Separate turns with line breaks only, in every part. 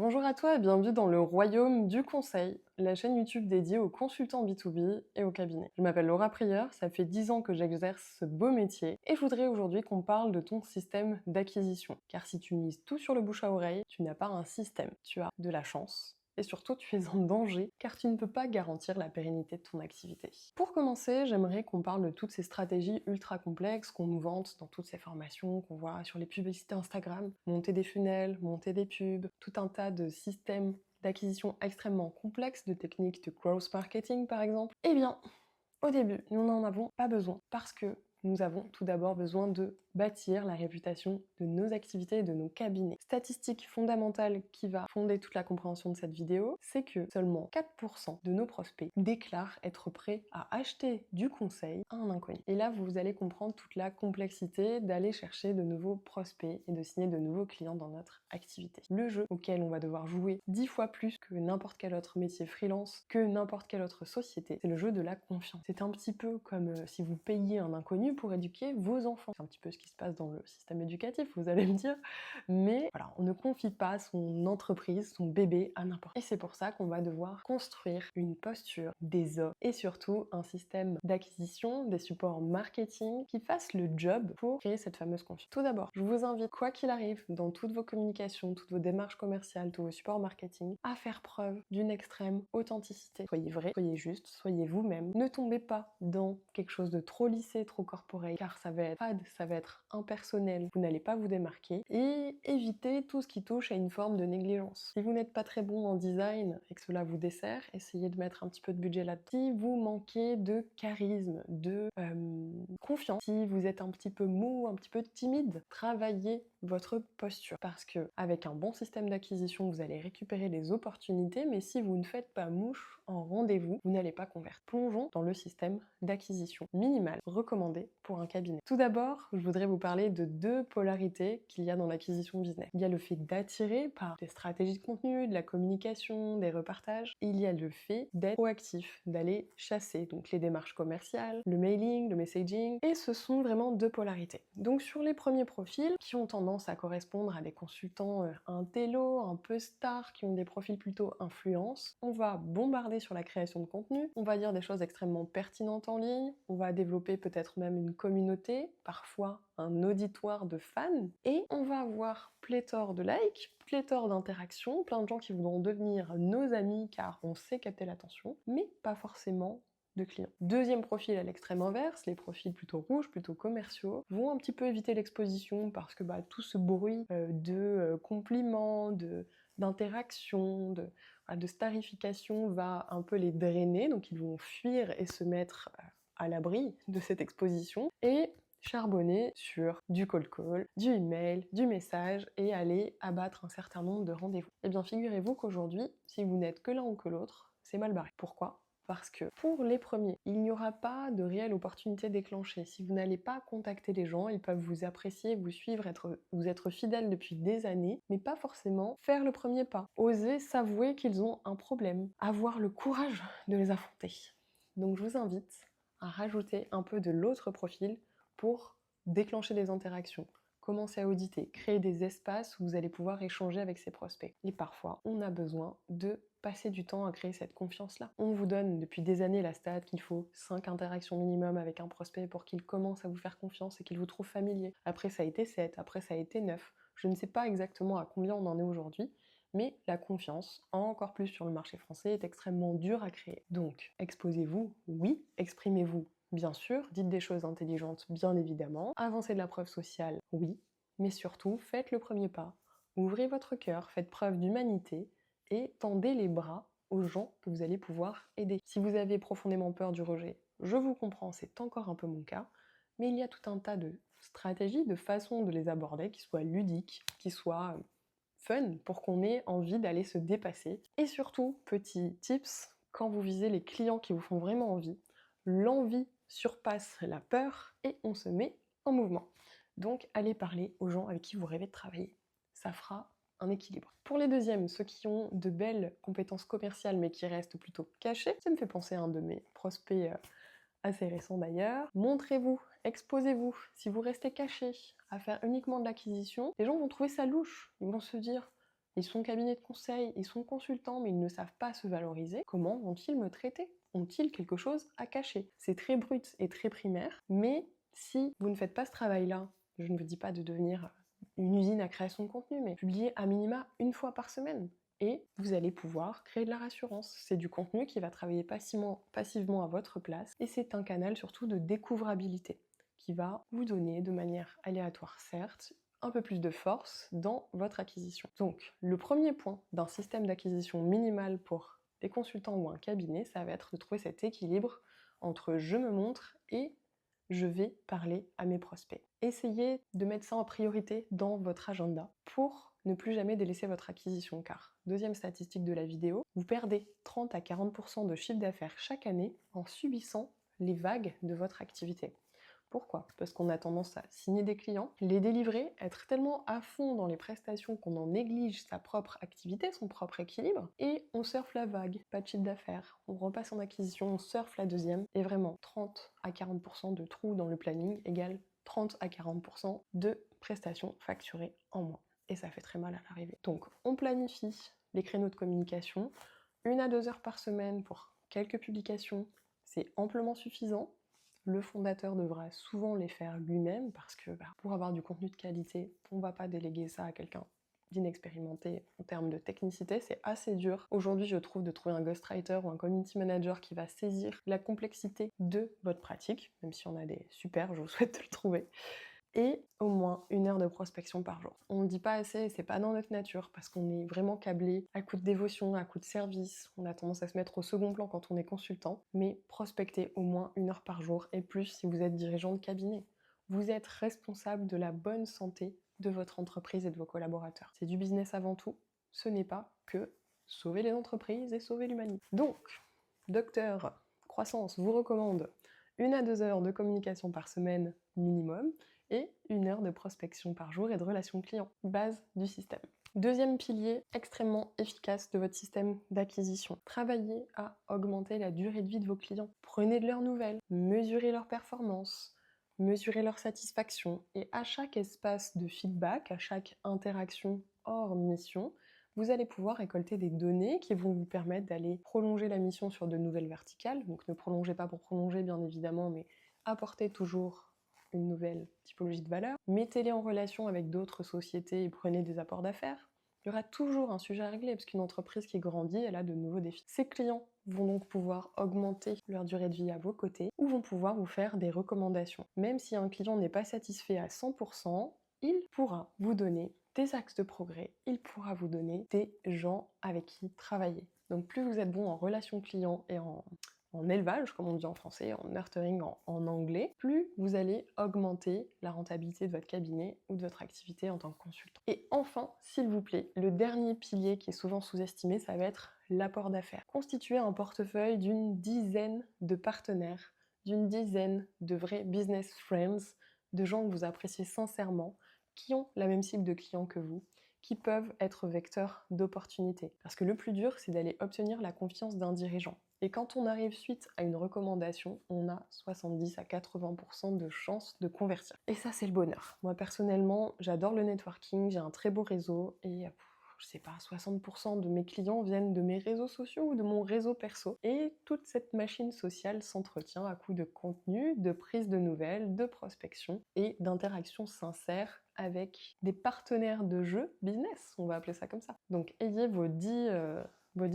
Bonjour à toi et bienvenue dans le royaume du conseil, la chaîne YouTube dédiée aux consultants B2B et aux cabinets. Je m'appelle Laura Prieur, ça fait 10 ans que j'exerce ce beau métier et je voudrais aujourd'hui qu'on parle de ton système d'acquisition. Car si tu mises tout sur le bouche à oreille, tu n'as pas un système, tu as de la chance. Et surtout, tu es en danger car tu ne peux pas garantir la pérennité de ton activité. Pour commencer, j'aimerais qu'on parle de toutes ces stratégies ultra complexes qu'on nous vante dans toutes ces formations, qu'on voit sur les publicités Instagram. Monter des funnels, monter des pubs, tout un tas de systèmes d'acquisition extrêmement complexes, de techniques de growth marketing par exemple. Eh bien, au début, nous n'en avons pas besoin parce que nous avons tout d'abord besoin de bâtir la réputation de nos activités et de nos cabinets. Statistique fondamentale qui va fonder toute la compréhension de cette vidéo, c'est que seulement 4% de nos prospects déclarent être prêts à acheter du conseil à un inconnu. Et là, vous allez comprendre toute la complexité d'aller chercher de nouveaux prospects et de signer de nouveaux clients dans notre activité. Le jeu auquel on va devoir jouer 10 fois plus que n'importe quel autre métier freelance, que n'importe quelle autre société, c'est le jeu de la confiance. C'est un petit peu comme si vous payiez un inconnu pour éduquer vos enfants. C'est un petit peu ce qui se passe dans le système éducatif, vous allez me dire. Mais voilà, on ne confie pas son entreprise, son bébé à n'importe qui. Et c'est pour ça qu'on va devoir construire une posture, des offres et surtout un système d'acquisition, des supports marketing qui fassent le job pour créer cette fameuse confiance. Tout d'abord, je vous invite, quoi qu'il arrive, dans toutes vos communications, toutes vos démarches commerciales, tous vos supports marketing, à faire preuve d'une extrême authenticité. Soyez vrai, soyez juste, soyez vous-même. Ne tombez pas dans quelque chose de trop lissé, trop corporel, car ça va être fade, ça va être impersonnel, vous n'allez pas vous démarquer. Et évitez tout ce qui touche à une forme de négligence. Si vous n'êtes pas très bon en design et que cela vous dessert, essayez de mettre un petit peu de budget là-dedans. Si vous manquez de charisme, de confiance, si vous êtes un petit peu mou, un petit peu timide, travaillez votre posture. Parce que avec un bon système d'acquisition, vous allez récupérer les opportunités, mais si vous ne faites pas mouche en rendez-vous, vous n'allez pas convertir. Plongeons dans le système d'acquisition minimal recommandé pour un cabinet. Tout d'abord, je voudrais vous parler de deux polarités qu'il y a dans l'acquisition business. Il y a le fait d'attirer par des stratégies de contenu, de la communication, des repartages, et il y a le fait d'être proactif, d'aller chasser, donc les démarches commerciales, le mailing, le messaging, et ce sont vraiment deux polarités. Donc sur les premiers profils, qui ont tendance à correspondre à des consultants intello, un peu stars, qui ont des profils plutôt influence, on va bombarder sur la création de contenu, on va dire des choses extrêmement pertinentes en ligne, on va développer peut-être même une communauté, parfois un auditoire de fans, et on va avoir pléthore de likes, pléthore d'interactions, plein de gens qui voudront devenir nos amis car on sait capter l'attention, mais pas forcément de clients. Deuxième profil à l'extrême inverse, les profils plutôt rouges, plutôt commerciaux, vont un petit peu éviter l'exposition parce que tout ce bruit de compliments, d'interaction, de starification va un peu les drainer, donc ils vont fuir et se mettre à l'abri de cette exposition et charbonner sur du call call, du email, du message et aller abattre un certain nombre de rendez-vous. Eh bien figurez-vous qu'aujourd'hui, si vous n'êtes que l'un ou que l'autre, c'est mal barré. Pourquoi ? Parce que pour les premiers, il n'y aura pas de réelle opportunité déclenchée. Si vous n'allez pas contacter les gens, ils peuvent vous apprécier, vous suivre, vous être fidèles depuis des années, mais pas forcément faire le premier pas. Oser s'avouer qu'ils ont un problème. Avoir le courage de les affronter. Donc je vous invite à rajouter un peu de l'autre profil pour déclencher des interactions. Commencer à auditer, créer des espaces où vous allez pouvoir échanger avec ses prospects. Et parfois, on a besoin de passer du temps à créer cette confiance-là. On vous donne depuis des années la stat qu'il faut 5 interactions minimum avec un prospect pour qu'il commence à vous faire confiance et qu'il vous trouve familier. Après ça a été 7, après ça a été 9. Je ne sais pas exactement à combien on en est aujourd'hui, mais la confiance, encore plus sur le marché français, est extrêmement dure à créer. Donc, exposez-vous, oui, exprimez-vous, bien sûr, dites des choses intelligentes, bien évidemment, avancez de la preuve sociale, oui, mais surtout, faites le premier pas, ouvrez votre cœur, faites preuve d'humanité, et tendez les bras aux gens que vous allez pouvoir aider. Si vous avez profondément peur du rejet, je vous comprends, c'est encore un peu mon cas, mais il y a tout un tas de stratégies, de façons de les aborder qui soient ludiques, qui soient fun, pour qu'on ait envie d'aller se dépasser. Et surtout, petit tips, quand vous visez les clients qui vous font vraiment envie, l'envie surpasse la peur et on se met en mouvement. Donc allez parler aux gens avec qui vous rêvez de travailler. Ça fera un équilibre. Pour les deuxièmes, ceux qui ont de belles compétences commerciales mais qui restent plutôt cachés, ça me fait penser à un de mes prospects assez récents d'ailleurs. Montrez-vous, exposez-vous. Si vous restez caché à faire uniquement de l'acquisition, les gens vont trouver ça louche. Ils vont se dire Ils sont cabinet de conseil, ils sont consultants, mais ils ne savent pas se valoriser. Comment vont-ils me traiter? Ont-ils quelque chose à cacher? C'est très brut et très primaire, mais si vous ne faites pas ce travail-là, je ne vous dis pas de devenir une usine à création de contenu, mais publier à minima 1 fois par semaine. Et vous allez pouvoir créer de la rassurance. C'est du contenu qui va travailler passivement à votre place, et c'est un canal surtout de découvrabilité qui va vous donner de manière aléatoire, certes, un peu plus de force dans votre acquisition. Donc, le premier point d'un système d'acquisition minimal pour des consultants ou un cabinet, ça va être de trouver cet équilibre entre je me montre et je vais parler à mes prospects. Essayez de mettre ça en priorité dans votre agenda pour ne plus jamais délaisser votre acquisition, car, deuxième statistique de la vidéo, vous perdez 30 à 40% de chiffre d'affaires chaque année en subissant les vagues de votre activité. Pourquoi? Parce qu'on a tendance à signer des clients, les délivrer, être tellement à fond dans les prestations qu'on en néglige sa propre activité, son propre équilibre, et on surfe la vague, pas de chiffre d'affaires, on repasse en acquisition, on surfe la deuxième, et vraiment 30 à 40% de trous dans le planning égale 30 à 40% de prestations facturées en moins. Et ça fait très mal à l'arrivée. Donc on planifie les créneaux de communication, 1 à 2 heures par semaine pour quelques publications, c'est amplement suffisant. Le fondateur devra souvent les faire lui-même parce que pour avoir du contenu de qualité, on ne va pas déléguer ça à quelqu'un d'inexpérimenté en termes de technicité, c'est assez dur. Aujourd'hui, je trouve de trouver un ghostwriter ou un community manager qui va saisir la complexité de votre pratique, même si on a des super, je vous souhaite de le trouver. Et au moins 1 heure de prospection par jour. On ne dit pas assez, c'est pas dans notre nature, parce qu'on est vraiment câblé à coup de dévotion, à coup de service, on a tendance à se mettre au second plan quand on est consultant, mais prospectez au moins 1 heure par jour, et plus si vous êtes dirigeant de cabinet. Vous êtes responsable de la bonne santé de votre entreprise et de vos collaborateurs. C'est du business avant tout, ce n'est pas que sauver les entreprises et sauver l'humanité. Donc, Docteur Croissance vous recommande 1 à 2 heures de communication par semaine minimum, et 1 heure de prospection par jour et de relations clients, base du système. Deuxième pilier extrêmement efficace de votre système d'acquisition. Travaillez à augmenter la durée de vie de vos clients. Prenez de leurs nouvelles, mesurez leurs performances, mesurez leur satisfaction, et à chaque espace de feedback, à chaque interaction hors mission, vous allez pouvoir récolter des données qui vont vous permettre d'aller prolonger la mission sur de nouvelles verticales. Donc ne prolongez pas pour prolonger, bien évidemment, mais apportez toujours une nouvelle typologie de valeur. Mettez-les en relation avec d'autres sociétés et prenez des apports d'affaires. Il y aura toujours un sujet à régler, parce qu'une entreprise qui grandit, elle a de nouveaux défis. Ces clients vont donc pouvoir augmenter leur durée de vie à vos côtés, ou vont pouvoir vous faire des recommandations. Même si un client n'est pas satisfait à 100%, il pourra vous donner des axes de progrès, il pourra vous donner des gens avec qui travailler. Donc plus vous êtes bon en relation client et en élevage, comme on dit en français, en nurturing en anglais, plus vous allez augmenter la rentabilité de votre cabinet ou de votre activité en tant que consultant. Et enfin, s'il vous plaît, le dernier pilier qui est souvent sous-estimé, ça va être l'apport d'affaires. Constituer un portefeuille d'une dizaine de partenaires, d'une dizaine de vrais business friends, de gens que vous appréciez sincèrement, qui ont la même cible de clients que vous, qui peuvent être vecteurs d'opportunités. Parce que le plus dur, c'est d'aller obtenir la confiance d'un dirigeant. Et quand on arrive suite à une recommandation, on a 70 à 80% de chances de convertir. Et ça, c'est le bonheur. Moi, personnellement, j'adore le networking, j'ai un très beau réseau, et je sais pas, 60% de mes clients viennent de mes réseaux sociaux ou de mon réseau perso. Et toute cette machine sociale s'entretient à coup de contenu, de prise de nouvelles, de prospection et d'interactions sincères avec des partenaires de jeu business, on va appeler ça comme ça. Donc ayez vos 10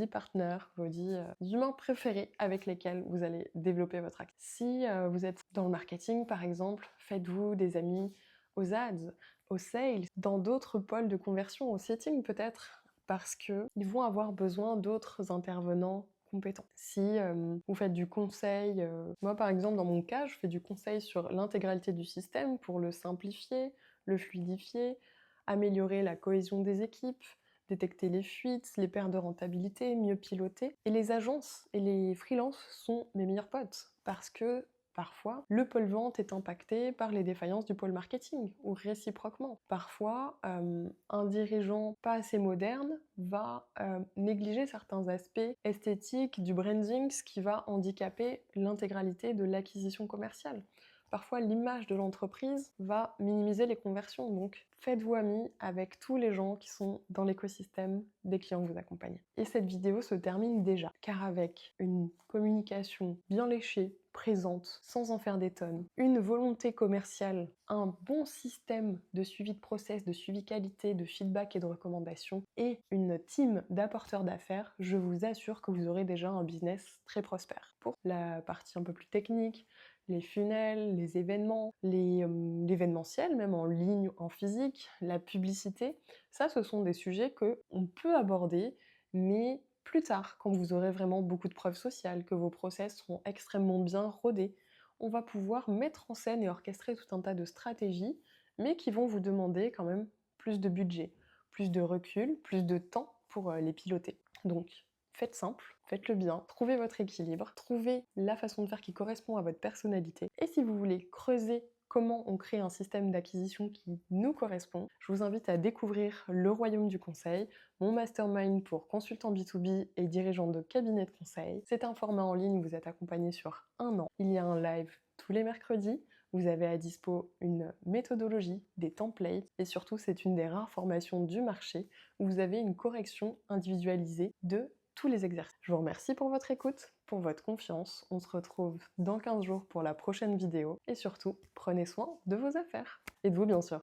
partenaires, vos 10 humains préférés avec lesquels vous allez développer votre acte. Si vous êtes dans le marketing, par exemple, faites-vous des amis aux ads, aux sales, dans d'autres pôles de conversion, au setting peut-être, parce qu'ils vont avoir besoin d'autres intervenants compétents. Si vous faites du conseil, moi par exemple dans mon cas, je fais du conseil sur l'intégralité du système pour le simplifier, le fluidifier, améliorer la cohésion des équipes, détecter les fuites, les pertes de rentabilité, mieux piloter. Et les agences et les freelances sont mes meilleurs potes, parce que parfois, le pôle vente est impacté par les défaillances du pôle marketing, ou réciproquement. Parfois, un dirigeant pas assez moderne va négliger certains aspects esthétiques du branding, ce qui va handicaper l'intégralité de l'acquisition commerciale. Parfois, l'image de l'entreprise va minimiser les conversions, donc faites-vous ami avec tous les gens qui sont dans l'écosystème des clients que vous accompagnez. Et cette vidéo se termine déjà, car avec une communication bien léchée, présente, sans en faire des tonnes, une volonté commerciale, un bon système de suivi de process, de suivi qualité, de feedback et de recommandations, et une team d'apporteurs d'affaires, je vous assure que vous aurez déjà un business très prospère. Pour la partie un peu plus technique, les funnels, les événements, l'événementiel, même en ligne, en physique, la publicité, ça ce sont des sujets qu'on peut aborder, mais plus tard, quand vous aurez vraiment beaucoup de preuves sociales, que vos process seront extrêmement bien rodés, on va pouvoir mettre en scène et orchestrer tout un tas de stratégies, mais qui vont vous demander quand même plus de budget, plus de recul, plus de temps pour les piloter. Donc, faites simple, faites-le bien, trouvez votre équilibre, trouvez la façon de faire qui correspond à votre personnalité. Et si vous voulez creuser comment on crée un système d'acquisition qui nous correspond, je vous invite à découvrir le royaume du conseil, mon mastermind pour consultants B2B et dirigeants de cabinet de conseil. C'est un format en ligne, vous êtes accompagné sur 1 an. Il y a un live tous les mercredis. Vous avez à dispo une méthodologie, des templates et surtout c'est une des rares formations du marché où vous avez une correction individualisée de tous les exercices. Je vous remercie pour votre écoute, pour votre confiance. On se retrouve dans 15 jours pour la prochaine vidéo et surtout, prenez soin de vos affaires et de vous bien sûr.